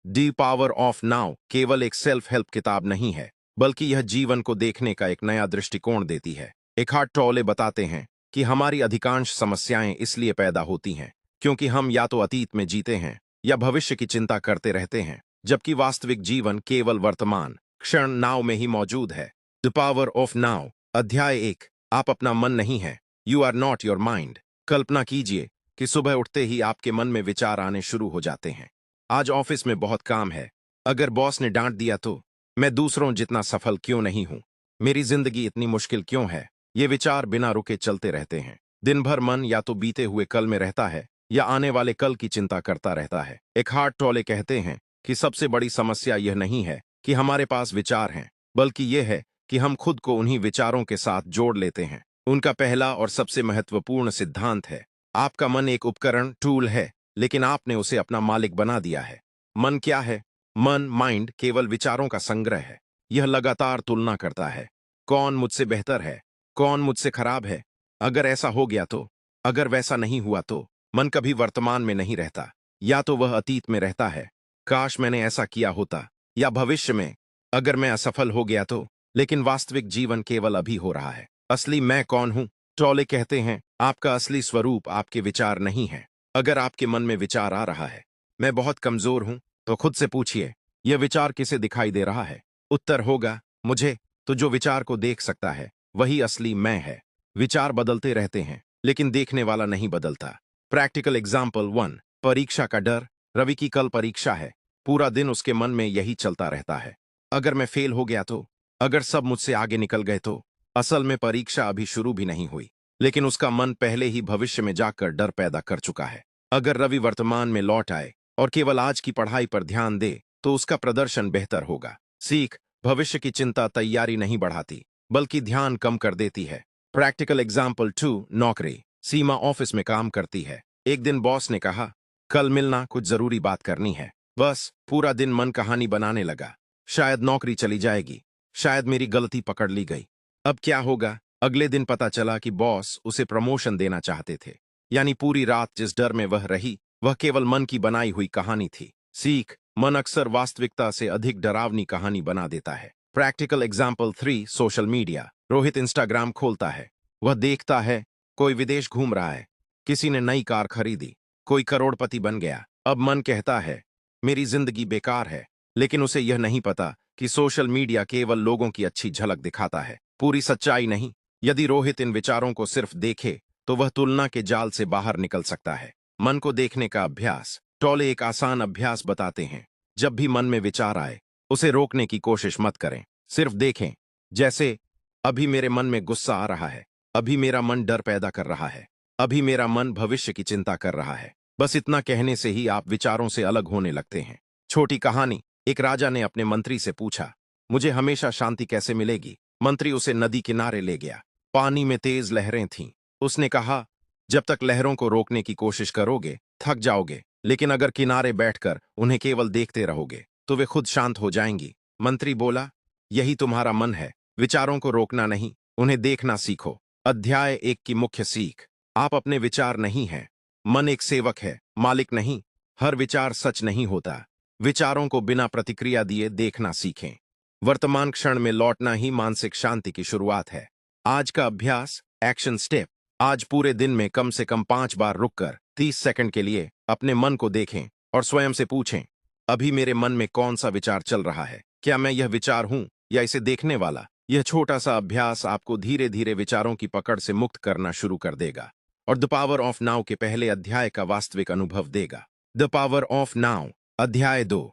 The power of now केवल एक self help किताब नहीं है, बल्कि यह जीवन को देखने का एक नया दृष्टिकोण देती है। एखार्ट टोले बताते हैं कि हमारी अधिकांश समस्याएं इसलिए पैदा होती हैं क्योंकि हम या तो अतीत में जीते हैं या भविष्य की चिंता करते रहते हैं, जबकि वास्तविक जीवन केवल वर्तमान क्षण नाव में ही मौजूद है। द पावर ऑफ नाउ अध्याय 1। आप अपना मन नहीं है। You are not your mind. कल्पना कीजिए कि सुबह उठते ही आपके मन में विचार आने शुरू हो जाते हैं। आज ऑफिस में बहुत काम है। अगर बॉस ने डांट दिया तो? मैं दूसरों जितना सफल क्यों नहीं हूं? मेरी जिंदगी इतनी मुश्किल क्यों है? ये विचार बिना रुके चलते रहते हैं। दिन भर मन या तो बीते हुए कल में रहता है या आने वाले कल की चिंता करता रहता है। एखार्ट टोले कहते हैं कि सबसे बड़ी समस्या यह नहीं है कि हमारे पास विचार हैं, बल्कि यह है कि हम खुद को उन्हीं विचारों के साथ जोड़ लेते हैं। उनका पहला और सबसे महत्वपूर्ण सिद्धांत है, आपका मन एक उपकरण टूल है, लेकिन आपने उसे अपना मालिक बना दिया है। मन क्या है? मन माइंड केवल विचारों का संग्रह है। यह लगातार तुलना करता है। कौन मुझसे बेहतर है? कौन मुझसे खराब है? अगर ऐसा हो गया तो? अगर वैसा नहीं हुआ तो? मन कभी वर्तमान में नहीं रहता, या तो वह अतीत में रहता है, काश मैंने ऐसा किया होता, या भविष्य में, अगर मैं असफल हो गया तो। लेकिन वास्तविक जीवन केवल अभी हो रहा है। असली मैं कौन हूं? टोले कहते हैं, आपका असली स्वरूप आपके विचार नहीं है। अगर आपके मन में विचार आ रहा है, मैं बहुत कमजोर हूं, तो खुद से पूछिए, यह विचार किसे दिखाई दे रहा है? उत्तर होगा, मुझे। तो जो विचार को देख सकता है, वही असली मैं है। विचार बदलते रहते हैं, लेकिन देखने वाला नहीं बदलता। Practical example 1। परीक्षा का डर। रवि की कल परीक्षा है। पूरा दिन उसके मन में यही चलता रहता है। अगर मैं फेल हो गया तो? अगर सब मुझसे आगे निकल गए तो? असल में परीक्षा अभी शुरू भी नहीं हुई, लेकिन उसका मन पहले ही भविष्य में जाकर डर पैदा कर चुका है। अगर रवि वर्तमान में लौट आए और केवल आज की पढ़ाई पर ध्यान दे, तो उसका प्रदर्शन बेहतर होगा। सीख। भविष्य की चिंता तैयारी नहीं बढ़ाती, बल्कि ध्यान कम कर देती है। Practical example 2। नौकरी। सीमा ऑफिस में काम करती है। एक दिन बॉस ने कहा, कल मिलना, कुछ जरूरी बात करनी है। बस पूरा दिन मन कहानी बनाने लगा। शायद नौकरी चली जाएगी, शायद मेरी गलती पकड़ ली गई। अब क्या होगा? अगले दिन पता चला कि बॉस उसे प्रमोशन देना चाहते थे। यानी पूरी रात जिस डर में वह रही, वह केवल मन की बनाई हुई कहानी थी। सीख। मन अक्सर वास्तविकता से अधिक डरावनी कहानी बना देता है। Practical example 3। Social media. Rohit Instagram खोलता है। वह देखता है, कोई विदेश घूम रहा है, किसी ने नई कार खरीदी, कोई करोड़पति बन गया। अब मन कहता है, मेरी जिंदगी बेकार है। लेकिन उसे यह नहीं पता कि सोशल मीडिया केवल लोगों की अच्छी झलक दिखाता है, पूरी सच्चाई नहीं। यदि रोहित इन विचारों को सिर्फ देखे, तो वह तुलना के जाल से बाहर निकल सकता है। मन को देखने का अभ्यास। टोले एक आसान अभ्यास बताते हैं। जब भी मन में विचार आए, उसे रोकने की कोशिश मत करें, सिर्फ देखें। जैसे, अभी मेरे मन में गुस्सा आ रहा है, अभी मेरा मन डर पैदा कर रहा है, अभी मेरा मन भविष्य की चिंता कर रहा है। बस इतना कहने से ही आप विचारों से अलग होने लगते हैं। छोटी कहानी। एक राजा ने अपने मंत्री से पूछा, मुझे हमेशा शांति कैसे मिलेगी? मंत्री उसे नदी किनारे ले गया। पानी में तेज लहरें थीं। उसने कहा, जब तक लहरों को रोकने की कोशिश करोगे, थक जाओगे, लेकिन अगर किनारे बैठकर उन्हें केवल देखते रहोगे, तो वे खुद शांत हो जाएंगी। मंत्री बोला, यही तुम्हारा मन है। विचारों को रोकना नहीं, उन्हें देखना सीखो। अध्याय 1 की मुख्य सीख। आप अपने विचार नहीं हैं। मन एक सेवक है, मालिक नहीं। हर विचार सच नहीं होता। विचारों को बिना प्रतिक्रिया दिए देखना सीखें। वर्तमान क्षण में लौटना ही मानसिक शांति की शुरुआत है। आज का अभ्यास, एक्शन स्टेप। आज पूरे दिन में कम से कम 5 बार रुककर 30 सेकंड के लिए अपने मन को देखें और स्वयं से पूछें, अभी मेरे मन में कौन सा विचार चल रहा है? क्या मैं यह विचार हूं या इसे देखने वाला? यह छोटा सा अभ्यास आपको धीरे धीरे विचारों की पकड़ से मुक्त करना शुरू कर देगा और द पावर ऑफ नाउ के पहले अध्याय का वास्तविक अनुभव देगा। द पावर ऑफ नाउ अध्याय 2।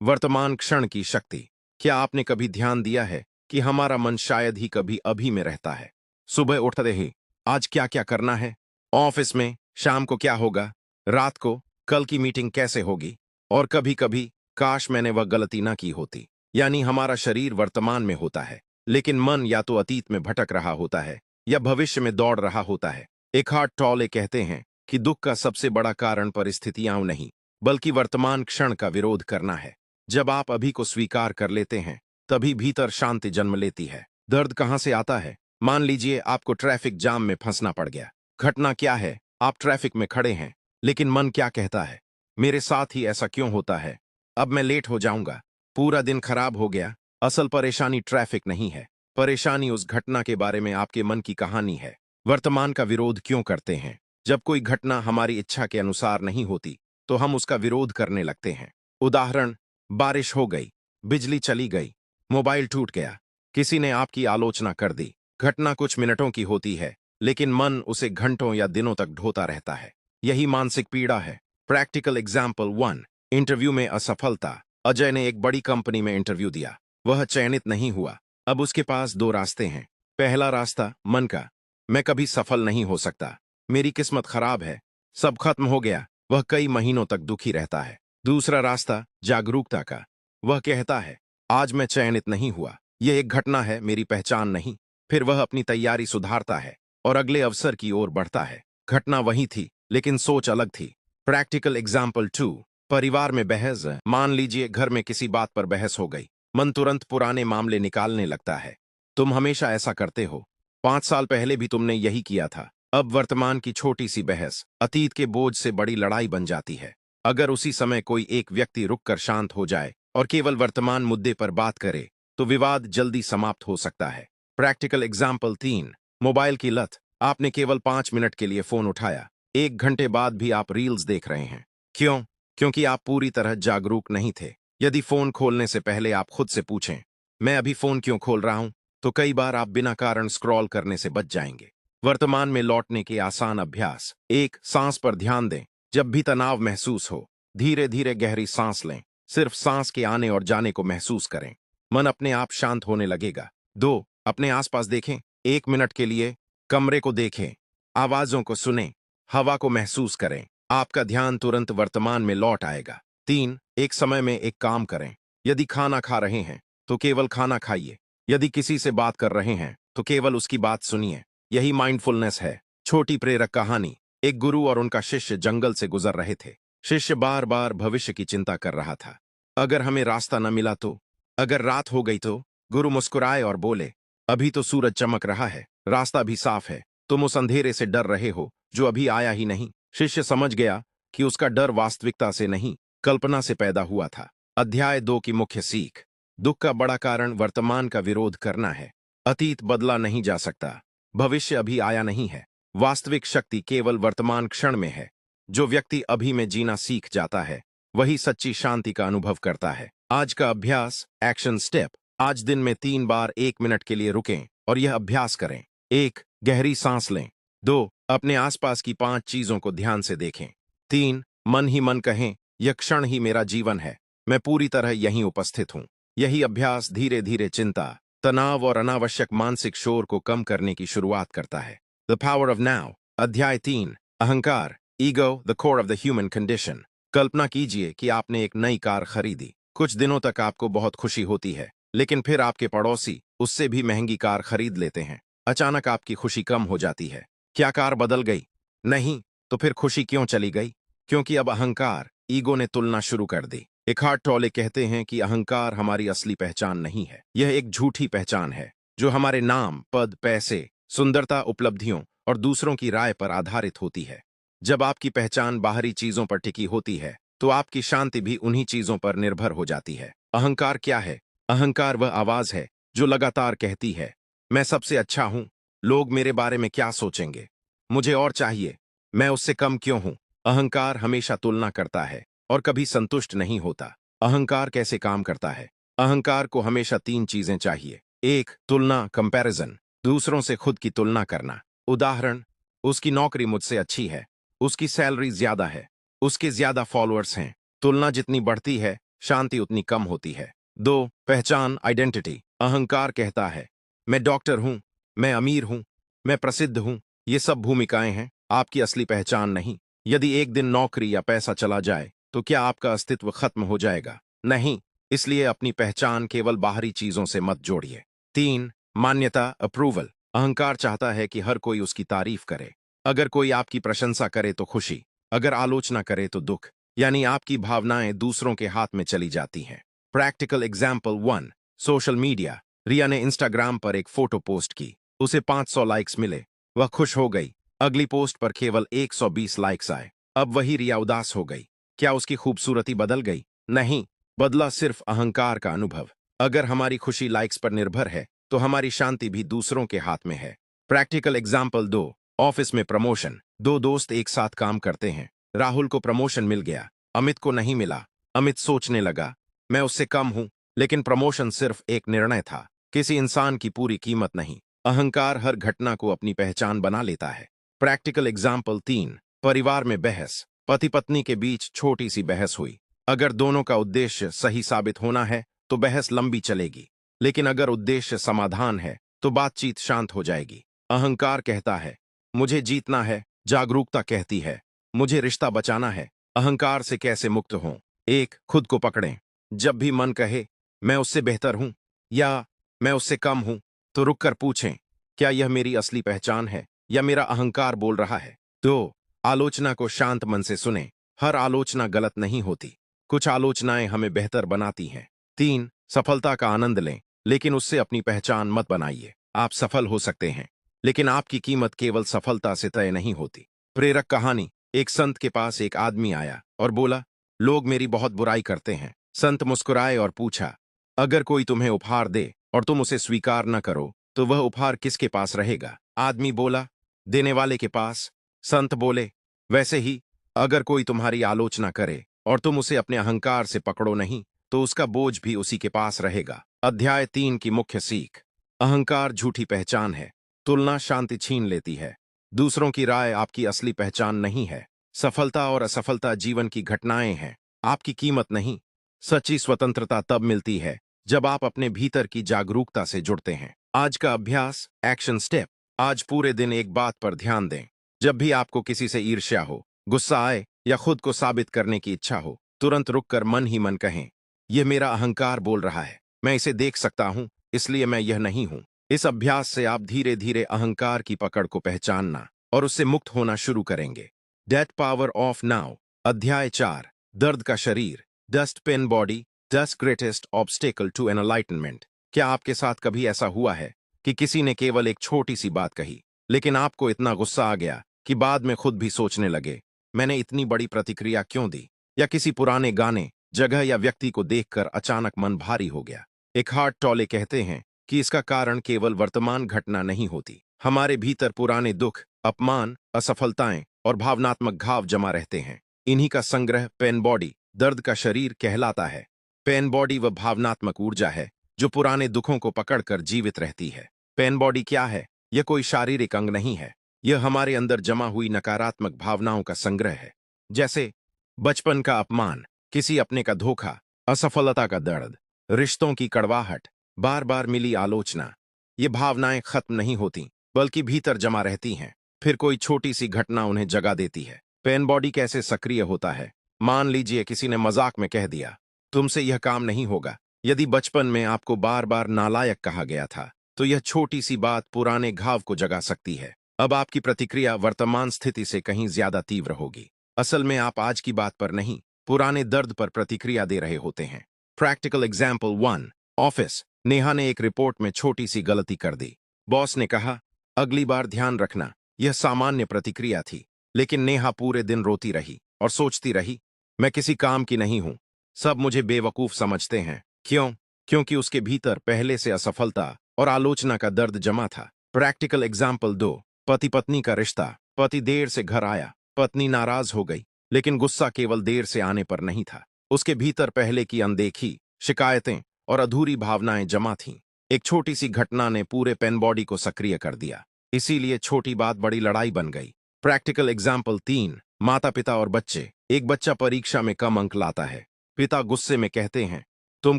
वर्तमान क्षण की शक्ति। क्या आपने कभी ध्यान दिया है कि हमारा मन शायद ही कभी अभी में रहता है? सुबह उठते ही, आज क्या क्या करना है? ऑफिस में शाम को क्या होगा? रात को कल की मीटिंग कैसे होगी? और कभी कभी, काश मैंने वह गलती ना की होती। यानी हमारा शरीर वर्तमान में होता है, लेकिन मन या तो अतीत में भटक रहा होता है या भविष्य में दौड़ रहा होता है। एखार्ट टोले कहते हैं कि दुख का सबसे बड़ा कारण परिस्थितियां नहीं, बल्कि वर्तमान क्षण का विरोध करना है। जब आप अभी को स्वीकार कर लेते हैं, तभी भीतर शांति जन्म लेती है। दर्द कहां से आता है? मान लीजिए आपको ट्रैफिक जाम में फंसना पड़ गया। घटना क्या है? आप ट्रैफिक में खड़े हैं, लेकिन मन क्या कहता है? मेरे साथ ही ऐसा क्यों होता है? अब मैं लेट हो जाऊंगा। पूरा दिन खराब हो गया। असल परेशानी ट्रैफिक नहीं है। परेशानी उस घटना के बारे में आपके मन की कहानी है। वर्तमान का विरोध क्यों करते हैं? जब कोई घटना हमारी इच्छा के अनुसार नहीं होती, तो हम उसका विरोध करने लगते हैं। उदाहरण, बारिश हो गई, बिजली चली गई, मोबाइल टूट गया, किसी ने आपकी आलोचना कर दी। घटना कुछ मिनटों की होती है, लेकिन मन उसे घंटों या दिनों तक ढोता रहता है। यही मानसिक पीड़ा है। Practical example 1। इंटरव्यू में असफलता। अजय ने एक बड़ी कंपनी में इंटरव्यू दिया। वह चयनित नहीं हुआ। अब उसके पास दो रास्ते हैं। पहला रास्ता मन का, मैं कभी सफल नहीं हो सकता, मेरी किस्मत खराब है, सब खत्म हो गया। वह कई महीनों तक दुखी रहता है। दूसरा रास्ता जागरूकता का। वह कहता है, आज मैं चयनित नहीं हुआ, यह एक घटना है, मेरी पहचान नहीं। फिर वह अपनी तैयारी सुधारता है और अगले अवसर की ओर बढ़ता है। घटना वही थी, लेकिन सोच अलग थी। Practical example 2। परिवार में बहस। मान लीजिए घर में किसी बात पर बहस हो गई। मन तुरंत पुराने मामले निकालने लगता है। तुम हमेशा ऐसा करते हो, 5 साल पहले भी तुमने यही किया था। अब वर्तमान की छोटी सी बहस अतीत के बोझ से बड़ी लड़ाई बन जाती है। अगर उसी समय कोई एक व्यक्ति रुककर शांत हो जाए और केवल वर्तमान मुद्दे पर बात करे, तो विवाद जल्दी समाप्त हो सकता है। Practical example 3। मोबाइल की लत। आपने केवल 5 मिनट के लिए फोन उठाया, 1 घंटे बाद भी आप रील्स देख रहे हैं। क्यों? क्योंकि आप पूरी तरह जागरूक नहीं थे। यदि फोन खोलने से पहले आप खुद से पूछें, मैं अभी फोन क्यों खोल रहा हूं, तो कई बार आप बिना कारण स्क्रॉल करने से बच जाएंगे। वर्तमान में लौटने के आसान अभ्यास। 1। सांस पर ध्यान दें। जब भी तनाव महसूस हो, धीरे धीरे गहरी सांस लें। सिर्फ सांस के आने और जाने को महसूस करें। मन अपने आप शांत होने लगेगा। 2। अपने आसपास देखें। 1 मिनट के लिए कमरे को देखें, आवाजों को सुनें, हवा को महसूस करें। आपका ध्यान तुरंत वर्तमान में लौट आएगा। 3। एक समय में एक काम करें। यदि खाना खा रहे हैं, तो केवल खाना खाइए। यदि किसी से बात कर रहे हैं, तो केवल उसकी बात सुनिए। यही माइंडफुलनेस है। छोटी प्रेरक कहानी। एक गुरु और उनका शिष्य जंगल से गुजर रहे थे। शिष्य बार बार भविष्य की चिंता कर रहा था। अगर हमें रास्ता न मिला तो? अगर रात हो गई तो? गुरु मुस्कुराए और बोले, अभी तो सूरज चमक रहा है, रास्ता भी साफ है। तुम उस अंधेरे से डर रहे हो जो अभी आया ही नहीं। शिष्य समझ गया कि उसका डर वास्तविकता से नहीं, कल्पना से पैदा हुआ था। अध्याय 2 की मुख्य सीख। दुख का बड़ा कारण वर्तमान का विरोध करना है। अतीत बदला नहीं जा सकता, भविष्य अभी आया नहीं है। वास्तविक शक्ति केवल वर्तमान क्षण में है। जो व्यक्ति अभी में जीना सीख जाता है, वही सच्ची शांति का अनुभव करता है। आज का अभ्यास, एक्शन स्टेप। आज दिन में 3 बार 1 मिनट के लिए रुकें और यह अभ्यास करें। 1। गहरी सांस लें। 2। अपने आसपास की 5 चीजों को ध्यान से देखें। 3। मन ही मन कहें, यह क्षण ही मेरा जीवन है, मैं पूरी तरह यहीं उपस्थित हूं। यही अभ्यास धीरे धीरे चिंता, तनाव और अनावश्यक मानसिक शोर को कम करने की शुरुआत करता है। The power of now. अध्याय 3। अहंकार, ego, the core of the human condition. कल्पना कीजिए कि आपने एक नई कार खरीदी। कुछ दिनों तक आपको बहुत खुशी होती है, लेकिन फिर आपके पड़ोसी उससे भी महंगी कार खरीद लेते हैं। अचानक आपकी खुशी कम हो जाती है। क्या कार बदल गई? नहीं। तो फिर खुशी क्यों चली गई? क्योंकि अब अहंकार, ईगो ने तुलना शुरू कर दी। एखार्ट टोले कहते हैं कि अहंकार हमारी असली पहचान नहीं है, यह एक झूठी पहचान है जो हमारे नाम, पद, पैसे, सुंदरता, उपलब्धियों और दूसरों की राय पर आधारित होती है। जब आपकी पहचान बाहरी चीजों पर टिकी होती है, तो आपकी शांति भी उन्हीं चीजों पर निर्भर हो जाती है। अहंकार क्या है? अहंकार वह आवाज है जो लगातार कहती है, मैं सबसे अच्छा हूं, लोग मेरे बारे में क्या सोचेंगे, मुझे और चाहिए, मैं उससे कम क्यों हूं। अहंकार हमेशा तुलना करता है और कभी संतुष्ट नहीं होता। अहंकार कैसे काम करता है? अहंकार को हमेशा 3 चीजें चाहिए। 1। तुलना, कंपैरिजन, दूसरों से खुद की तुलना करना। उदाहरण, उसकी नौकरी मुझसे अच्छी है, उसकी सैलरी ज्यादा है, उसके ज्यादा फॉलोअर्स हैं। तुलना जितनी बढ़ती है, शांति उतनी कम होती है। 2। पहचान, आइडेंटिटी। अहंकार कहता है, मैं डॉक्टर हूं, मैं अमीर हूं, मैं प्रसिद्ध हूं। ये सब भूमिकाएं हैं, आपकी असली पहचान नहीं। यदि एक दिन नौकरी या पैसा चला जाए, तो क्या आपका अस्तित्व खत्म हो जाएगा? नहीं। इसलिए अपनी पहचान केवल बाहरी चीजों से मत जोड़िए। 3। मान्यता, अप्रूवल। अहंकार चाहता है कि हर कोई उसकी तारीफ करे। अगर कोई आपकी प्रशंसा करे तो खुशी, अगर आलोचना करे तो दुख। यानी आपकी भावनाएं दूसरों के हाथ में चली जाती हैं। Practical example 1। Social media. Riya ने इंस्टाग्राम पर एक फोटो पोस्ट की, उसे 500 लाइक्स मिले। वह खुश हो गई। अगली पोस्ट पर केवल 120 लाइक्स आए। अब वही रिया उदास हो गई। क्या उसकी खूबसूरती बदल गई? नहीं। बदला सिर्फ अहंकार का अनुभव। अगर हमारी खुशी लाइक्स पर निर्भर है तो हमारी शांति भी दूसरों के हाथ में है। Practical example 2। ऑफिस में प्रमोशन। दो दोस्त एक साथ काम करते हैं। राहुल को प्रमोशन मिल गया, अमित को नहीं मिला। अमित सोचने लगा, मैं उससे कम हूं। लेकिन प्रमोशन सिर्फ एक निर्णय था, किसी इंसान की पूरी कीमत नहीं। अहंकार हर घटना को अपनी पहचान बना लेता है। Practical example 3। परिवार में बहस। पति पत्नी के बीच छोटी सी बहस हुई। अगर दोनों का उद्देश्य सही साबित होना है तो बहस लंबी चलेगी, लेकिन अगर उद्देश्य समाधान है तो बातचीत शांत हो जाएगी। अहंकार कहता है, मुझे जीतना है। जागरूकता कहती है, मुझे रिश्ता बचाना है। अहंकार से कैसे मुक्त हों? 1। खुद को पकड़ें। जब भी मन कहे, मैं उससे बेहतर हूं या मैं उससे कम हूं, तो रुककर पूछें, क्या यह मेरी असली पहचान है या मेरा अहंकार बोल रहा है? 2। आलोचना को शांत मन से सुनें। हर आलोचना गलत नहीं होती, कुछ आलोचनाएं हमें बेहतर बनाती हैं। 3। सफलता का आनंद लें, लेकिन उससे अपनी पहचान मत बनाइए। आप सफल हो सकते हैं, लेकिन आपकी कीमत केवल सफलता से तय नहीं होती। प्रेरक कहानी। एक संत के पास एक आदमी आया और बोला, लोग मेरी बहुत बुराई करते हैं। संत मुस्कुराए और पूछा, अगर कोई तुम्हें उपहार दे और तुम उसे स्वीकार न करो तो वह उपहार किसके पास रहेगा? आदमी बोला, देने वाले के पास। संत बोले, वैसे ही अगर कोई तुम्हारी आलोचना करे और तुम उसे अपने अहंकार से पकड़ो नहीं तो उसका बोझ भी उसी के पास रहेगा। अध्याय 3 की मुख्य सीख। अहंकार झूठी पहचान है। तुलना शांति छीन लेती है। दूसरों की राय आपकी असली पहचान नहीं है। सफलता और असफलता जीवन की घटनाएं हैं, आपकी कीमत नहीं। सच्ची स्वतंत्रता तब मिलती है जब आप अपने भीतर की जागरूकता से जुड़ते हैं। आज का अभ्यास, एक्शन स्टेप। आज पूरे दिन एक बात पर ध्यान दें। जब भी आपको किसी से ईर्ष्या हो, गुस्सा आए या खुद को साबित करने की इच्छा हो, तुरंत रुककर मन ही मन कहें, यह मेरा अहंकार बोल रहा है। मैं इसे देख सकता हूं, इसलिए मैं यह नहीं हूं। इस अभ्यास से आप धीरे धीरे अहंकार की पकड़ को पहचानना और उससे मुक्त होना शुरू करेंगे। Death power of now. अध्याय 4। दर्द का शरीर। Dust pain body, dust greatest obstacle to enlightenment. क्या आपके साथ कभी ऐसा हुआ है कि किसी ने केवल एक छोटी सी बात कही, लेकिन आपको इतना गुस्सा आ गया कि बाद में खुद भी सोचने लगे, मैंने इतनी बड़ी प्रतिक्रिया क्यों दी? या किसी पुराने गाने, जगह या व्यक्ति को देखकर अचानक मन भारी हो गया? एकहार्ट टॉले कहते हैं कि इसका कारण केवल वर्तमान घटना नहीं होती। हमारे भीतर पुराने दुख, अपमान, असफलताएं और भावनात्मक घाव जमा रहते हैं। इन्हीं का संग्रह पेन बॉडी, दर्द का शरीर कहलाता है। पेन बॉडी वह भावनात्मक ऊर्जा है जो पुराने दुखों को पकड़कर जीवित रहती है। पेन बॉडी क्या है? यह कोई शारीरिक अंग नहीं है, यह हमारे अंदर जमा हुई नकारात्मक भावनाओं का संग्रह है। जैसे बचपन का अपमान, किसी अपने का धोखा, असफलता का दर्द, रिश्तों की कड़वाहट, बार बार मिली आलोचना। ये भावनाएं खत्म नहीं होती, बल्कि भीतर जमा रहती हैं। फिर कोई छोटी सी घटना उन्हें जगा देती है। पेन बॉडी कैसे सक्रिय होता है? मान लीजिए किसी ने मजाक में कह दिया, तुमसे यह काम नहीं होगा। यदि बचपन में आपको बार बार नालायक कहा गया था तो यह छोटी सी बात पुराने घाव को जगा सकती है। अब आपकी प्रतिक्रिया वर्तमान स्थिति से कहीं ज्यादा तीव्र होगी। असल में आप आज की बात पर नहीं, पुराने दर्द पर प्रतिक्रिया दे रहे होते हैं। Practical example 1। ऑफिस। नेहा ने एक रिपोर्ट में छोटी सी गलती कर दी। बॉस ने कहा, अगली बार ध्यान रखना। यह सामान्य प्रतिक्रिया थी, लेकिन नेहा पूरे दिन रोती रही और सोचती रही, मैं किसी काम की नहीं हूं, सब मुझे बेवकूफ समझते हैं। क्यों? क्योंकि उसके भीतर पहले से असफलता और आलोचना का दर्द जमा था। Practical example 2। पति पत्नी का रिश्ता। पति देर से घर आया, पत्नी नाराज हो गई, लेकिन गुस्सा केवल देर से आने पर नहीं था। उसके भीतर पहले की अनदेखी, शिकायतें और अधूरी भावनाएं जमा थीं। एक छोटी सी घटना ने पूरे पेन बॉडी को सक्रिय कर दिया, इसीलिए छोटी बात बड़ी लड़ाई बन गई। Practical example 3। माता पिता और बच्चे। एक बच्चा परीक्षा में कम अंक लाता है। पिता गुस्से में कहते हैं, तुम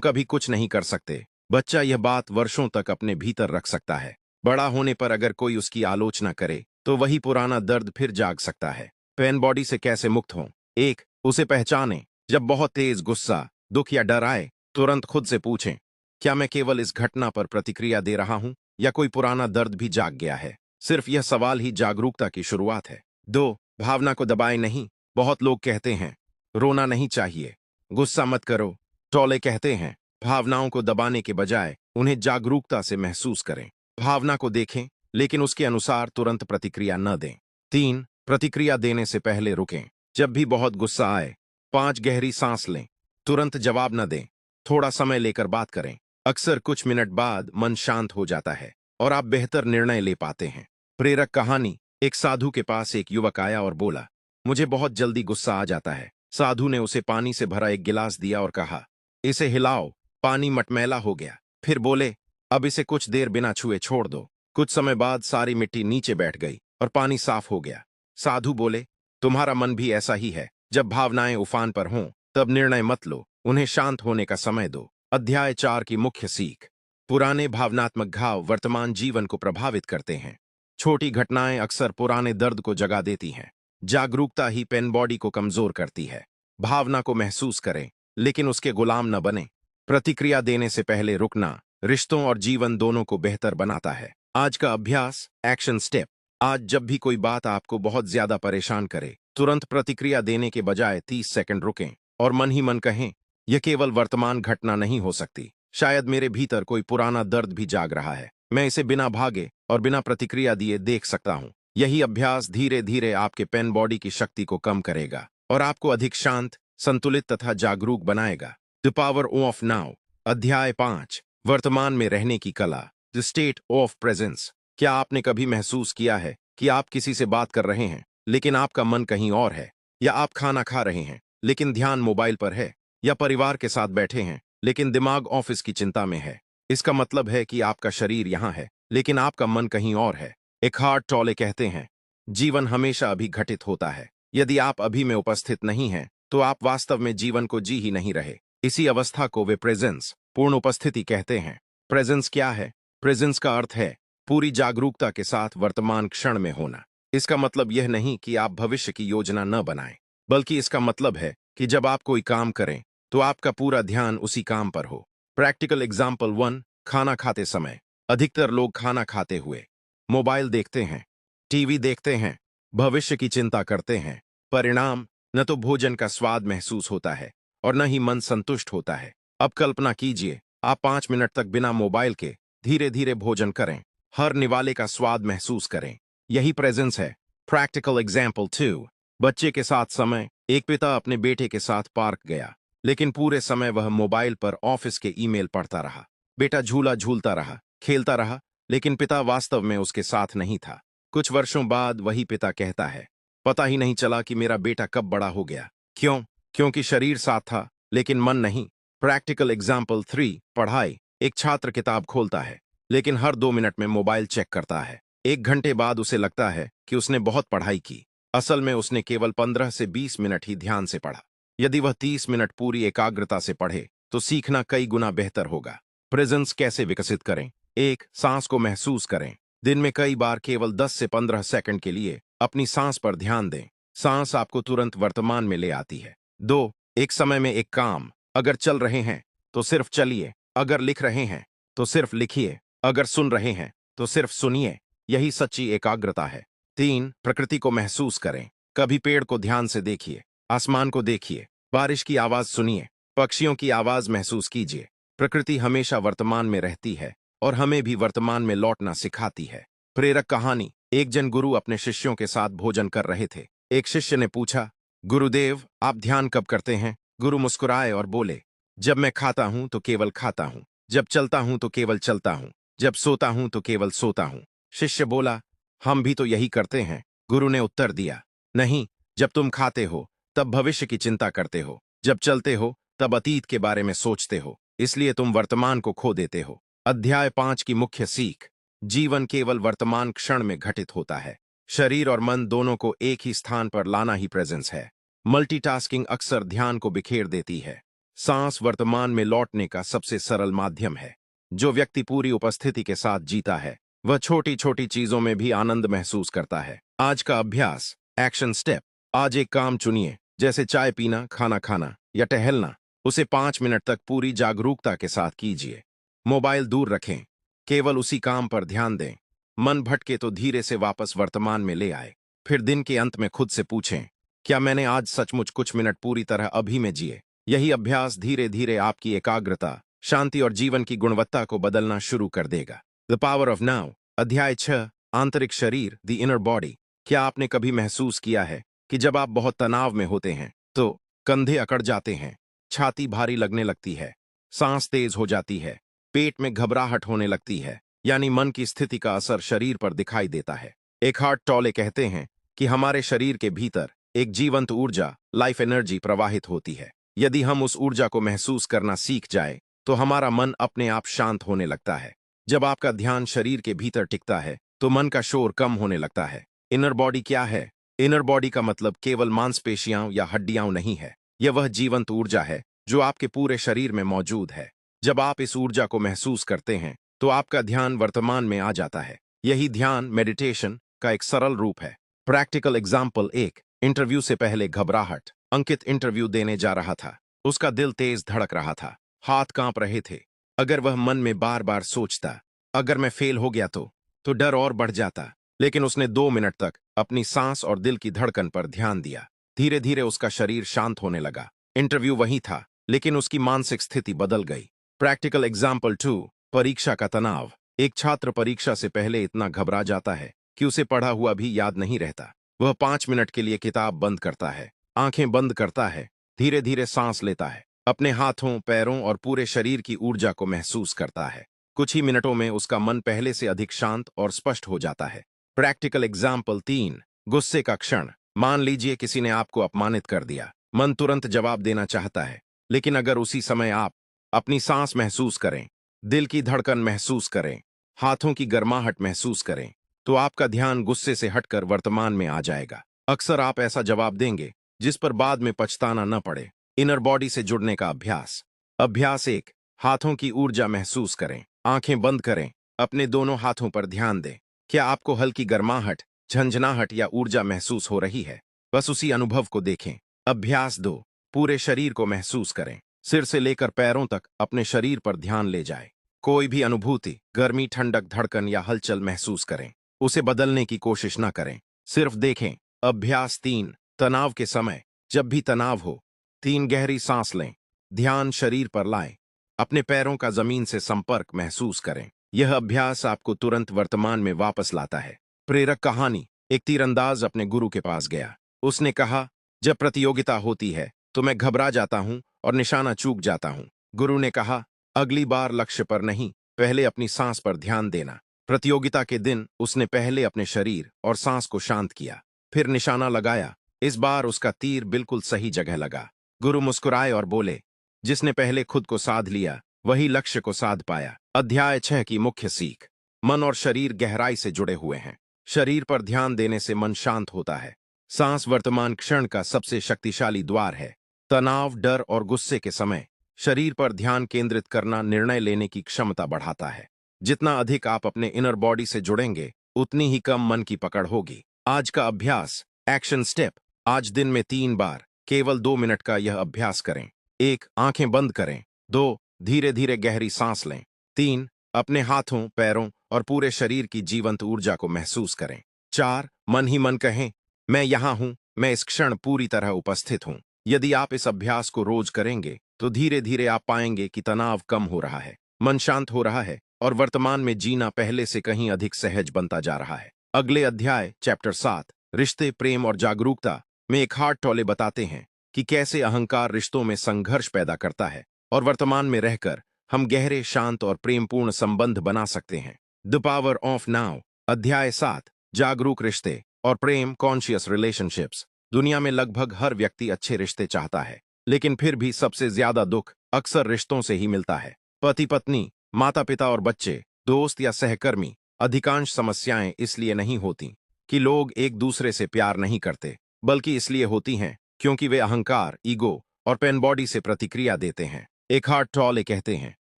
कभी कुछ नहीं कर सकते। बच्चा यह बात वर्षों तक अपने भीतर रख सकता है। बड़ा होने पर अगर कोई उसकी आलोचना करे तो वही पुराना दर्द फिर जाग सकता है। पेन बॉडी से कैसे मुक्त हों? 1। उसे पहचानें। जब बहुत तेज गुस्सा, दुख या डर आए, तुरंत खुद से पूछें, क्या मैं केवल इस घटना पर प्रतिक्रिया दे रहा हूं या कोई पुराना दर्द भी जाग गया है? सिर्फ यह सवाल ही जागरूकता की शुरुआत है। 2। भावना को दबाए नहीं। बहुत लोग कहते हैं, रोना नहीं चाहिए, गुस्सा मत करो। टॉले कहते हैं, भावनाओं को दबाने के बजाय उन्हें जागरूकता से महसूस करें। भावना को देखें, लेकिन उसके अनुसार तुरंत प्रतिक्रिया न दें। 3। प्रतिक्रिया देने से पहले रुकें। जब भी बहुत गुस्सा आए, 5 गहरी सांस लें। तुरंत जवाब न दें, थोड़ा समय लेकर बात करें। अक्सर कुछ मिनट बाद मन शांत हो जाता है और आप बेहतर निर्णय ले पाते हैं। प्रेरक कहानी। एक साधु के पास एक युवक आया और बोला, मुझे बहुत जल्दी गुस्सा आ जाता है। साधु ने उसे पानी से भरा एक गिलास दिया और कहा, इसे हिलाओ। पानी मटमैला हो गया। फिर बोले, अब इसे कुछ देर बिना छुए छोड़ दो। कुछ समय बाद सारी मिट्टी नीचे बैठ गई और पानी साफ हो गया। साधु बोले, तुम्हारा मन भी ऐसा ही है। जब भावनाएं उफान पर हों, तब निर्णय मत लो, उन्हें शांत होने का समय दो। अध्याय 4 की मुख्य सीख। पुराने भावनात्मक घाव वर्तमान जीवन को प्रभावित करते हैं। छोटी घटनाएं अक्सर पुराने दर्द को जगा देती हैं। जागरूकता ही पेन बॉडी को कमजोर करती है। भावना को महसूस करें, लेकिन उसके गुलाम न बने। प्रतिक्रिया देने से पहले रुकना रिश्तों और जीवन दोनों को बेहतर बनाता है। आज का अभ्यास, एक्शन स्टेप। आज जब भी कोई बात आपको बहुत ज्यादा परेशान करे, तुरंत प्रतिक्रिया देने के बजाय 30 सेकंड रुकें और मन ही मन कहें, यह केवल वर्तमान घटना नहीं हो सकती। शायद मेरे भीतर कोई पुराना दर्द भी जाग रहा है। मैं इसे बिना भागे और बिना प्रतिक्रिया दिए देख सकता हूं। यही अभ्यास धीरे धीरे आपके पेन बॉडी की शक्ति को कम करेगा और आपको अधिक शांत, संतुलित तथा जागरूक बनाएगा। The power of now. अध्याय 5, वर्तमान में रहने की कला। The state of presence. क्या आपने कभी महसूस किया है कि आप किसी से बात कर रहे हैं, लेकिन आपका मन कहीं और है? या आप खाना खा रहे हैं, लेकिन ध्यान मोबाइल पर है? या परिवार के साथ बैठे हैं, लेकिन दिमाग ऑफिस की चिंता में है? इसका मतलब है कि आपका शरीर यहाँ है, लेकिन आपका मन कहीं और है। एकहार्ट टोले कहते हैं, जीवन हमेशा अभी घटित होता है। यदि आप अभी में उपस्थित नहीं हैं, तो आप वास्तव में जीवन को जी ही नहीं रहे। इसी अवस्था को वे प्रेजेंस, पूर्ण उपस्थिति कहते हैं। प्रेजेंस क्या है? प्रेजेंस का अर्थ है पूरी जागरूकता के साथ वर्तमान क्षण में होना। इसका मतलब यह नहीं कि आप भविष्य की योजना न बनाएं, बल्कि इसका मतलब है कि जब आप कोई काम करें, तो आपका पूरा ध्यान उसी काम पर हो। प्रैक्टिकल एग्जाम्पल 1, खाना खाते समय। अधिकतर लोग खाना खाते हुए मोबाइल देखते हैं, टीवी देखते हैं, भविष्य की चिंता करते हैं। परिणाम, न तो भोजन का स्वाद महसूस होता है और न ही मन संतुष्ट होता है। अब कल्पना कीजिए, आप 5 मिनट तक बिना मोबाइल के धीरे धीरे भोजन करें। हर निवाले का स्वाद महसूस करें। यही प्रेजेंस है। प्रैक्टिकल एग्जाम्पल 2, बच्चे के साथ समय। एक पिता अपने बेटे के साथ पार्क गया, लेकिन पूरे समय वह मोबाइल पर ऑफिस के ईमेल पढ़ता रहा। बेटा झूला झूलता रहा, खेलता रहा, लेकिन पिता वास्तव में उसके साथ नहीं था। कुछ वर्षों बाद वही पिता कहता है, पता ही नहीं चला कि मेरा बेटा कब बड़ा हो गया। क्यों? क्योंकि शरीर साथ था, लेकिन मन नहीं। प्रैक्टिकल एग्जाम्पल 3, पढ़ाई। एक छात्र किताब खोलता है, लेकिन हर 2 मिनट में मोबाइल चेक करता है। 1 घंटे बाद उसे लगता है कि उसने बहुत पढ़ाई की। असल में उसने केवल 15 से 20 मिनट ही ध्यान से पढ़ा। यदि वह 30 मिनट पूरी एकाग्रता से पढ़े, तो सीखना कई गुना बेहतर होगा। प्रेजेंस कैसे विकसित करें? 1, सांस को महसूस करें। दिन में कई बार केवल 10 से 15 सेकंड के लिए अपनी सांस पर ध्यान दें। सांस आपको तुरंत वर्तमान में ले आती है। 2, एक समय में एक काम। अगर चल रहे हैं, तो सिर्फ चलिए। अगर लिख रहे हैं, तो सिर्फ लिखिए। अगर सुन रहे हैं, तो सिर्फ सुनिए। यही सच्ची एकाग्रता है। 3, प्रकृति को महसूस करें। कभी पेड़ को ध्यान से देखिए, आसमान को देखिए, बारिश की आवाज सुनिए, पक्षियों की आवाज महसूस कीजिए। प्रकृति हमेशा वर्तमान में रहती है और हमें भी वर्तमान में लौटना सिखाती है। प्रेरक कहानी। एक जन गुरु अपने शिष्यों के साथ भोजन कर रहे थे। एक शिष्य ने पूछा, गुरुदेव, आप ध्यान कब करते हैं? गुरु मुस्कुराए और बोले, जब मैं खाता हूं तो केवल खाता हूं, जब चलता हूं तो केवल चलता हूं, जब सोता हूं तो केवल सोता हूं। शिष्य बोला, हम भी तो यही करते हैं। गुरु ने उत्तर दिया, नहीं, जब तुम खाते हो तब भविष्य की चिंता करते हो, जब चलते हो तब अतीत के बारे में सोचते हो, इसलिए तुम वर्तमान को खो देते हो। अध्याय 5 की मुख्य सीख। जीवन केवल वर्तमान क्षण में घटित होता है। शरीर और मन दोनों को एक ही स्थान पर लाना ही प्रेजेंस है। मल्टीटास्किंग अक्सर ध्यान को बिखेर देती है। सांस वर्तमान में लौटने का सबसे सरल माध्यम है। जो व्यक्ति पूरी उपस्थिति के साथ जीता है, वह छोटी छोटी चीजों में भी आनंद महसूस करता है। आज का अभ्यास, एक्शन स्टेप। आज एक काम चुनिए, जैसे चाय पीना, खाना खाना या टहलना। उसे 5 मिनट तक पूरी जागरूकता के साथ कीजिए। मोबाइल दूर रखें, केवल उसी काम पर ध्यान दें। मन भटके तो धीरे से वापस वर्तमान में ले आए। फिर दिन के अंत में खुद से पूछें, क्या मैंने आज सचमुच कुछ मिनट पूरी तरह अभी में जिए? यही अभ्यास धीरे धीरे आपकी एकाग्रता, शांति और जीवन की गुणवत्ता को बदलना शुरू कर देगा। The power of now. अध्याय 6, आंतरिक शरीर, द इनर बॉडी। क्या आपने कभी महसूस किया है कि जब आप बहुत तनाव में होते हैं, तो कंधे अकड़ जाते हैं, छाती भारी लगने लगती है, सांस तेज हो जाती है, पेट में घबराहट होने लगती है, यानी मन की स्थिति का असर शरीर पर दिखाई देता है। एकहार्ट टॉले कहते हैं कि हमारे शरीर के भीतर एक जीवंत ऊर्जा, लाइफ एनर्जी प्रवाहित होती है। यदि हम उस ऊर्जा को महसूस करना सीख जाए तो हमारा मन अपने आप शांत होने लगता है। जब आपका ध्यान शरीर के भीतर टिकता है तो मन का शोर कम होने लगता है। इनर बॉडी क्या है? इनर बॉडी का मतलब केवल मांसपेशियां या हड्डियां नहीं है। यह वह जीवंत ऊर्जा है जो आपके पूरे शरीर में मौजूद है। जब आप इस ऊर्जा को महसूस करते हैं तो आपका ध्यान वर्तमान में आ जाता है। यही ध्यान मेडिटेशन का एक सरल रूप है। प्रैक्टिकल एग्जाम्पल एक, इंटरव्यू से पहले घबराहट। अंकित इंटरव्यू देने जा रहा था। उसका दिल तेज धड़क रहा था, हाथ कांप रहे थे। अगर वह मन में बार बार सोचता, अगर मैं फेल हो गया तो डर और बढ़ जाता। लेकिन उसने 2 मिनट तक अपनी सांस और दिल की धड़कन पर ध्यान दिया। धीरे धीरे उसका शरीर शांत होने लगा। इंटरव्यू वही था, लेकिन उसकी मानसिक स्थिति बदल गई। प्रैक्टिकल एग्जाम्पल 2, परीक्षा का तनाव। एक छात्र परीक्षा से पहले इतना घबरा जाता है कि उसे पढ़ा हुआ भी याद नहीं रहता। वह 5 मिनट के लिए किताब बंद करता है, आंखें बंद करता है, धीरे धीरे सांस लेता है, अपने हाथों, पैरों और पूरे शरीर की ऊर्जा को महसूस करता है। कुछ ही मिनटों में उसका मन पहले से अधिक शांत और स्पष्ट हो जाता है। प्रैक्टिकल एग्जाम्पल 3, गुस्से का क्षण। मान लीजिए किसी ने आपको अपमानित कर दिया। मन तुरंत जवाब देना चाहता है, लेकिन अगर उसी समय आप अपनी सांस महसूस करें, दिल की धड़कन महसूस करें, हाथों की गर्माहट महसूस करें, तो आपका ध्यान गुस्से से हटकर वर्तमान में आ जाएगा। अक्सर आप ऐसा जवाब देंगे जिस पर बाद में पछताना न पड़े। इनर बॉडी से जुड़ने का अभ्यास। अभ्यास 1, हाथों की ऊर्जा महसूस करें। आंखें बंद करें, अपने दोनों हाथों पर ध्यान दें। क्या आपको हल्की गर्माहट, झंझनाहट या ऊर्जा महसूस हो रही है? बस उसी अनुभव को देखें। अभ्यास 2, पूरे शरीर को महसूस करें। सिर से लेकर पैरों तक अपने शरीर पर ध्यान ले जाए। कोई भी अनुभूति, गर्मी, ठंडक, धड़कन या हलचल महसूस करें। उसे बदलने की कोशिश न करें, सिर्फ देखें। अभ्यास 3, तनाव के समय। जब भी तनाव हो, 3 गहरी सांस लें, ध्यान शरीर पर लाएं, अपने पैरों का जमीन से संपर्क महसूस करें। यह अभ्यास आपको तुरंत वर्तमान में वापस लाता है। प्रेरक कहानी। एक तीरंदाज अपने गुरु के पास गया। उसने कहा, जब प्रतियोगिता होती है तो मैं घबरा जाता हूं और निशाना चूक जाता हूं। गुरु ने कहा, अगली बार लक्ष्य पर नहीं, पहले अपनी सांस पर ध्यान देना। प्रतियोगिता के दिन उसने पहले अपने शरीर और सांस को शांत किया, फिर निशाना लगाया। इस बार उसका तीर बिल्कुल सही जगह लगा। गुरु मुस्कुराए और बोले, जिसने पहले खुद को साध लिया वही लक्ष्य को साध पाया। अध्याय 6 की मुख्य सीख। मन और शरीर गहराई से जुड़े हुए हैं। शरीर पर ध्यान देने से मन शांत होता है। सांस वर्तमान क्षण का सबसे शक्तिशाली द्वार है। तनाव, डर और गुस्से के समय शरीर पर ध्यान केंद्रित करना निर्णय लेने की क्षमता बढ़ाता है। जितना अधिक आप अपने इनर बॉडी से जुड़ेंगे, उतनी ही कम मन की पकड़ होगी। आज का अभ्यास। Action step. आज दिन में 3 बार केवल 2 मिनट का यह अभ्यास करें। 1, आंखें बंद करें। 2, धीरे धीरे गहरी सांस लें। 3, अपने हाथों, पैरों और पूरे शरीर की जीवंत ऊर्जा को महसूस करें। 4, मन ही मन कहें, मैं यहां हूं, मैं इस क्षण पूरी तरह उपस्थित हूं। यदि आप इस अभ्यास को रोज करेंगे तो धीरे धीरे आप पाएंगे कि तनाव कम हो रहा है, मन शांत हो रहा है और वर्तमान में जीना पहले से कहीं अधिक सहज बनता जा रहा है। अगले अध्याय, चैप्टर 7, रिश्ते, प्रेम और जागरूकता में एकहार्ट टॉले बताते हैं कि कैसे अहंकार रिश्तों में संघर्ष पैदा करता है और वर्तमान में रहकर हम गहरे, शांत और प्रेमपूर्ण संबंध बना सकते हैं। The power of now. अध्याय 7, जागरूक रिश्ते और प्रेम, कॉन्शियस रिलेशनशिप्स। दुनिया में लगभग हर व्यक्ति अच्छे रिश्ते चाहता है, लेकिन फिर भी सबसे ज्यादा दुख अक्सर रिश्तों से ही मिलता है। पति पत्नी, माता पिता और बच्चे, दोस्त या सहकर्मी। अधिकांश समस्याएं इसलिए नहीं होती कि लोग एक दूसरे से प्यार नहीं करते, बल्कि इसलिए होती हैं क्योंकि वे अहंकार, ईगो और पेन बॉडी से प्रतिक्रिया देते हैं। एकहार्ट टॉले कहते हैं,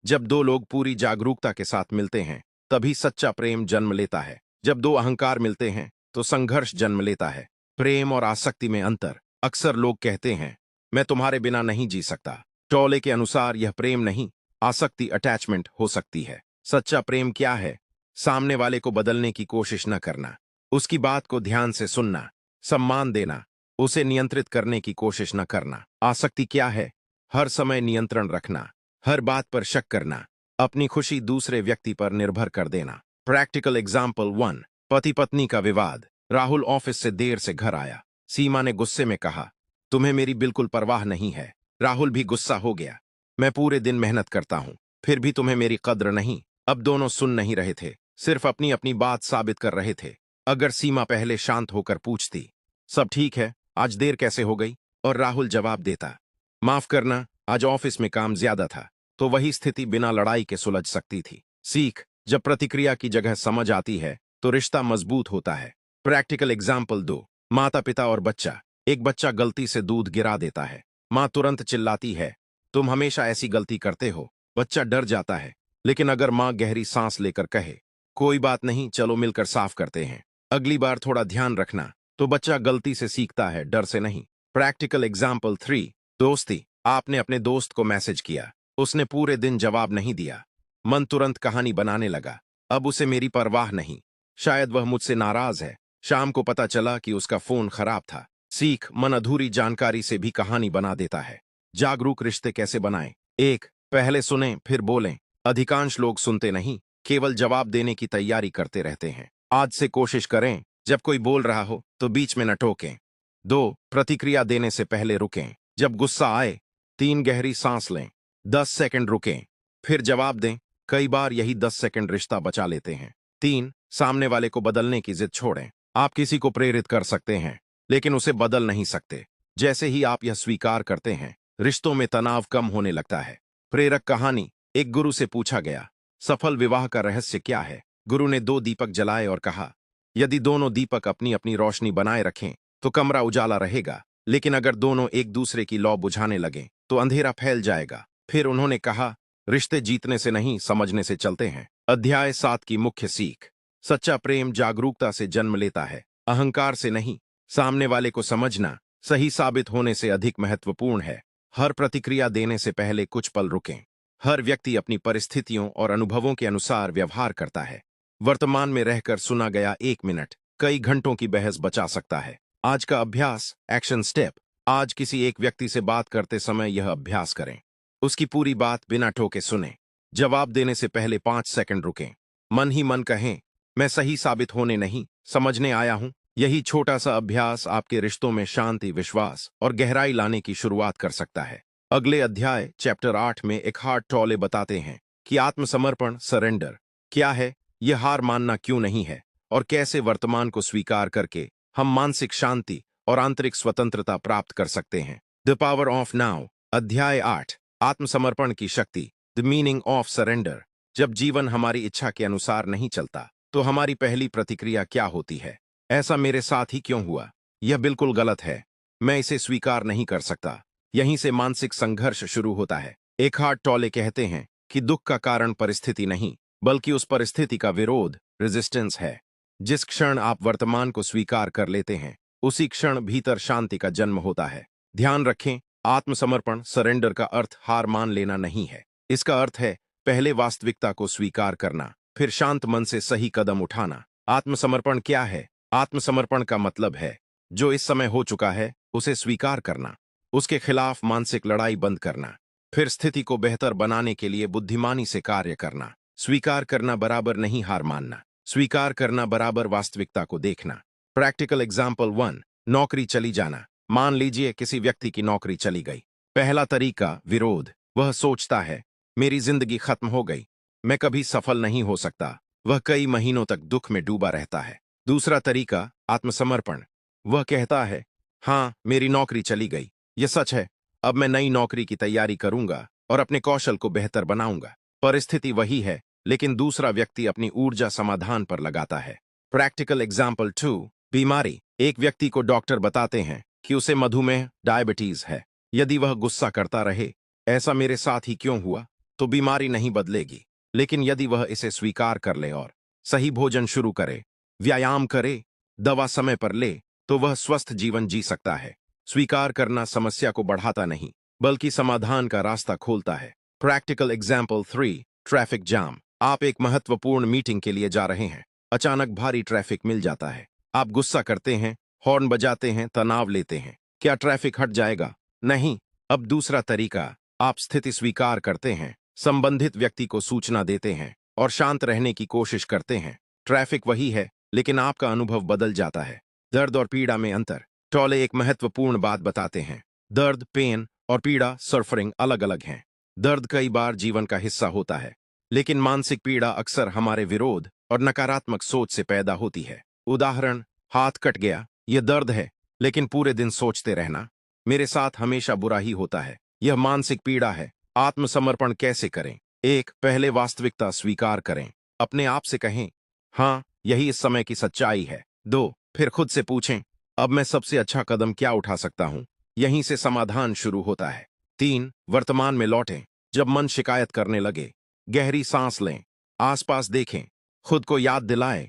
जब 2 लोग पूरी जागरूकता के साथ मिलते हैं तभी सच्चा प्रेम जन्म लेता है। जब 2 अहंकार मिलते हैं तो संघर्ष जन्म लेता है। प्रेम और आसक्ति में अंतर। अक्सर लोग कहते हैं, मैं तुम्हारे बिना नहीं जी सकता। टॉले के अनुसार यह प्रेम नहीं, आसक्ति, अटैचमेंट हो सकती है। सच्चा प्रेम क्या है? सामने वाले को बदलने की कोशिश न करना, उसकी बात को ध्यान से सुनना, सम्मान देना, उसे नियंत्रित करने की कोशिश न करना। आसक्ति क्या है? हर समय नियंत्रण रखना, हर बात पर शक करना, अपनी खुशी दूसरे व्यक्ति पर निर्भर कर देना। प्रैक्टिकल एग्जाम्पल 1, पति पत्नी का विवाद। राहुल ऑफिस से देर से घर आया। सीमा ने गुस्से में कहा, तुम्हें मेरी बिल्कुल परवाह नहीं है। राहुल भी गुस्सा हो गया, मैं पूरे दिन मेहनत करता हूँ, फिर भी तुम्हें मेरी कद्र नहीं। अब दोनों सुन नहीं रहे थे, सिर्फ अपनी अपनी बात साबित कर रहे थे। अगर सीमा पहले शांत होकर पूछती, सब ठीक है, आज देर कैसे हो गई, और राहुल जवाब देता, माफ करना, आज ऑफिस में काम ज्यादा था, तो वही स्थिति बिना लड़ाई के सुलझ सकती थी। सीख, जब प्रतिक्रिया की जगह समझ आती है तो रिश्ता मजबूत होता है। प्रैक्टिकल एग्जाम्पल दो, माता पिता और बच्चा। एक बच्चा गलती से दूध गिरा देता है। माँ तुरंत चिल्लाती है, तुम हमेशा ऐसी गलती करते हो। बच्चा डर जाता है, लेकिन अगर माँ गहरी सांस लेकर कहे, कोई बात नहीं, चलो मिलकर साफ करते हैं, अगली बार थोड़ा ध्यान रखना, तो बच्चा गलती से सीखता है, डर से नहीं। प्रैक्टिकल एग्जाम्पल 3, दोस्ती। आपने अपने दोस्त को मैसेज किया, उसने पूरे दिन जवाब नहीं दिया। मन तुरंत कहानी बनाने लगा, अब उसे मेरी परवाह नहीं, शायद वह मुझसे नाराज है। शाम को पता चला कि उसका फोन खराब था। सीख, मन अधूरी जानकारी से भी कहानी बना देता है। जागरूक रिश्ते कैसे बनाएं? 1, पहले सुनें फिर बोलें। अधिकांश लोग सुनते नहीं, केवल जवाब देने की तैयारी करते रहते हैं। आज से कोशिश करें, जब कोई बोल रहा हो तो बीच में न टोकें। 2, प्रतिक्रिया देने से पहले रुकें। जब गुस्सा आए, 3 गहरी सांस लें, 10 सेकंड रुकें, फिर जवाब दें। कई बार यही 10 सेकंड रिश्ता बचा लेते हैं। 3, सामने वाले को बदलने की जिद छोड़ें। आप किसी को प्रेरित कर सकते हैं, लेकिन उसे बदल नहीं सकते। जैसे ही आप यह स्वीकार करते हैं, रिश्तों में तनाव कम होने लगता है। प्रेरक कहानी। एक गुरु से पूछा गया, सफल विवाह का रहस्य क्या है? गुरु ने 2 दीपक जलाए और कहा, यदि दोनों दीपक अपनी अपनी रोशनी बनाए रखें तो कमरा उजाला रहेगा, लेकिन अगर दोनों एक दूसरे की लौ बुझाने लगें तो अंधेरा फैल जाएगा। फिर उन्होंने कहा, रिश्ते जीतने से नहीं, समझने से चलते हैं। अध्याय 7 की मुख्य सीख। सच्चा प्रेम जागरूकता से जन्म लेता है, अहंकार से नहीं। सामने वाले को समझना सही साबित होने से अधिक महत्वपूर्ण है। हर प्रतिक्रिया देने से पहले कुछ पल रुकें। हर व्यक्ति अपनी परिस्थितियों और अनुभवों के अनुसार व्यवहार करता है। वर्तमान में रहकर सुना गया 1 मिनट कई घंटों की बहस बचा सकता है। आज का अभ्यास, एक्शन स्टेप। आज किसी एक व्यक्ति से बात करते समय यह अभ्यास करें। उसकी पूरी बात बिना टोके सुने। जवाब देने से पहले 5 सेकंड रुकें। मन ही मन कहें, मैं सही साबित होने नहीं, समझने आया हूं। यही छोटा सा अभ्यास आपके रिश्तों में शांति, विश्वास और गहराई लाने की शुरुआत कर सकता है। अगले अध्याय, चैप्टर 8 में एक हार्ट टॉले बताते हैं कि आत्मसमर्पण, सरेंडर क्या है, यह हार मानना क्यों नहीं है, और कैसे वर्तमान को स्वीकार करके हम मानसिक शांति और आंतरिक स्वतंत्रता प्राप्त कर सकते हैं। The power of now. अध्याय 8, आत्मसमर्पण की शक्ति, द मीनिंग ऑफ सरेंडर। जब जीवन हमारी इच्छा के अनुसार नहीं चलता, तो हमारी पहली प्रतिक्रिया क्या होती है? ऐसा मेरे साथ ही क्यों हुआ? यह बिल्कुल गलत है, मैं इसे स्वीकार नहीं कर सकता। यहीं से मानसिक संघर्ष शुरू होता है। एक हार्ट टॉले कहते हैं कि दुख का कारण परिस्थिति नहीं, बल्कि उस परिस्थिति का विरोध, रेजिस्टेंस है। जिस क्षण आप वर्तमान को स्वीकार कर लेते हैं, उसी क्षण भीतर शांति का जन्म होता है। ध्यान रखें, आत्मसमर्पण, सरेंडर का अर्थ हार मान लेना नहीं है। इसका अर्थ है पहले वास्तविकता को स्वीकार करना, फिर शांत मन से सही कदम उठाना। आत्मसमर्पण क्या है? आत्मसमर्पण का मतलब है जो इस समय हो चुका है उसे स्वीकार करना, उसके खिलाफ मानसिक लड़ाई बंद करना, फिर स्थिति को बेहतर बनाने के लिए बुद्धिमानी से कार्य करना। स्वीकार करना बराबर नहीं हार मानना, स्वीकार करना बराबर वास्तविकता को देखना। प्रैक्टिकल एग्जाम्पल 1, नौकरी चली जाना। मान लीजिए किसी व्यक्ति की नौकरी चली गई। पहला तरीका, विरोध। वह सोचता है, मेरी जिंदगी खत्म हो गई, मैं कभी सफल नहीं हो सकता। वह कई महीनों तक दुख में डूबा रहता है। दूसरा तरीका, आत्मसमर्पण। वह कहता है, हाँ, मेरी नौकरी चली गई, यह सच है, अब मैं नई नौकरी की तैयारी करूंगा और अपने कौशल को बेहतर बनाऊंगा। परिस्थिति वही है, लेकिन दूसरा व्यक्ति अपनी ऊर्जा समाधान पर लगाता है। प्रैक्टिकल एग्जाम्पल 2, बीमारी। एक व्यक्ति को डॉक्टर बताते हैं कि उसे मधुमेह, डायबिटीज है। यदि वह गुस्सा करता रहे, ऐसा मेरे साथ ही क्यों हुआ, तो बीमारी नहीं बदलेगी। लेकिन यदि वह इसे स्वीकार कर ले और सही भोजन शुरू करे, व्यायाम करे, दवा समय पर ले, तो वह स्वस्थ जीवन जी सकता है। स्वीकार करना समस्या को बढ़ाता नहीं, बल्कि समाधान का रास्ता खोलता है। Practical example 3, traffic jam. आप एक महत्वपूर्ण मीटिंग के लिए जा रहे हैं। अचानक भारी ट्रैफिक मिल जाता है। आप गुस्सा करते हैं, हॉर्न बजाते हैं, तनाव लेते हैं। क्या ट्रैफिक हट जाएगा? नहीं। अब दूसरा तरीका, आप स्थिति स्वीकार करते हैं, संबंधित व्यक्ति को सूचना देते हैं और शांत रहने की कोशिश करते हैं। ट्रैफिक वही है, लेकिन आपका अनुभव बदल जाता है। दर्द और पीड़ा में अंतर। टॉले एक महत्वपूर्ण बात बताते हैं, दर्द, पेन और पीड़ा, सफरिंग अलग अलग हैं। दर्द कई बार जीवन का हिस्सा होता है, लेकिन मानसिक पीड़ा अक्सर हमारे विरोध और नकारात्मक सोच से पैदा होती है। उदाहरण, हाथ कट गया, यह दर्द है, लेकिन पूरे दिन सोचते रहना, मेरे साथ हमेशा बुरा ही होता है, यह मानसिक पीड़ा है। आत्मसमर्पण कैसे करें? एक, पहले वास्तविकता स्वीकार करें। अपने आप से कहें, हाँ, यही इस समय की सच्चाई है। दो, फिर खुद से पूछें, अब मैं सबसे अच्छा कदम क्या उठा सकता हूं? यहीं से समाधान शुरू होता है। तीन, वर्तमान में लौटें। जब मन शिकायत करने लगे, गहरी सांस लें, आसपास देखें, खुद को याद दिलाएं,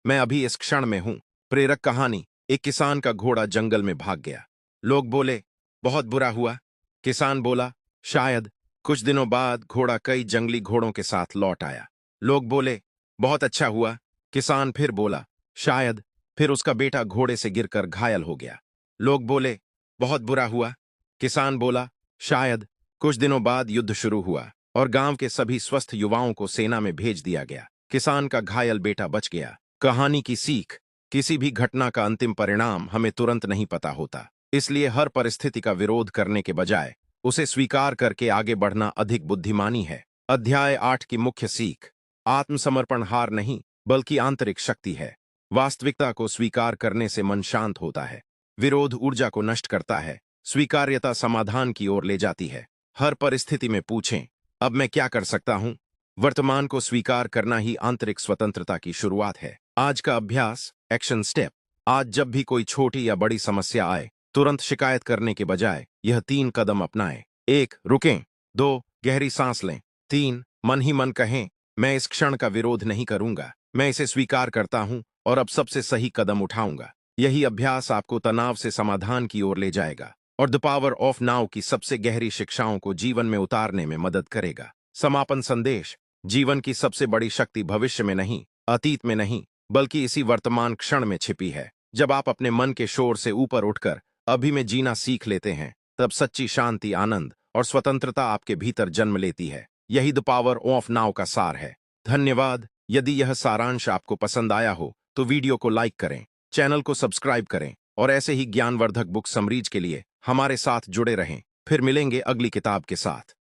मैं अभी इस क्षण में हूं। प्रेरक कहानी, एक किसान का घोड़ा जंगल में भाग गया। लोग बोले, बहुत बुरा हुआ। किसान बोला, शायद। कुछ दिनों बाद घोड़ा कई जंगली घोड़ों के साथ लौट आया। लोग बोले, बहुत अच्छा हुआ। किसान फिर बोला, शायद। फिर उसका बेटा घोड़े से गिरकर घायल हो गया। लोग बोले, बहुत बुरा हुआ। किसान बोला, शायद। कुछ दिनों बाद युद्ध शुरू हुआ और गांव के सभी स्वस्थ युवाओं को सेना में भेज दिया गया। किसान का घायल बेटा बच गया। कहानी की सीख, किसी भी घटना का अंतिम परिणाम हमें तुरंत नहीं पता होता, इसलिए हर परिस्थिति का विरोध करने के बजाय उसे स्वीकार करके आगे बढ़ना अधिक बुद्धिमानी है। अध्याय 8 की मुख्य सीख, आत्मसमर्पण हार नहीं, बल्कि आंतरिक शक्ति है। वास्तविकता को स्वीकार करने से मन शांत होता है। विरोध ऊर्जा को नष्ट करता है, स्वीकार्यता समाधान की ओर ले जाती है। हर परिस्थिति में पूछें, अब मैं क्या कर सकता हूं? वर्तमान को स्वीकार करना ही आंतरिक स्वतंत्रता की शुरुआत है। आज का अभ्यास, एक्शन स्टेप। आज जब भी कोई छोटी या बड़ी समस्या आए, तुरंत शिकायत करने के बजाय यह 3 कदम अपनाएं। 1, रुकें। 2, गहरी सांस लें। 3, मन ही मन कहें, मैं इस क्षण का विरोध नहीं करूंगा, मैं इसे स्वीकार करता हूं और अब सबसे सही कदम उठाऊंगा। यही अभ्यास आपको तनाव से समाधान की ओर ले जाएगा और द पावर ऑफ नाउ की सबसे गहरी शिक्षाओं को जीवन में उतारने में मदद करेगा। समापन संदेश, जीवन की सबसे बड़ी शक्ति भविष्य में नहीं, अतीत में नहीं, बल्कि इसी वर्तमान क्षण में छिपी है। जब आप अपने मन के शोर से ऊपर उठकर अभी में जीना सीख लेते हैं, तब सच्ची शांति, आनंद और स्वतंत्रता आपके भीतर जन्म लेती है। यही द पावर ऑफ नाउ का सार है। धन्यवाद। यदि यह सारांश आपको पसंद आया हो तो वीडियो को लाइक करें, चैनल को सब्सक्राइब करें और ऐसे ही ज्ञानवर्धक बुक समरीज के लिए हमारे साथ जुड़े रहें। फिर मिलेंगे अगली किताब के साथ।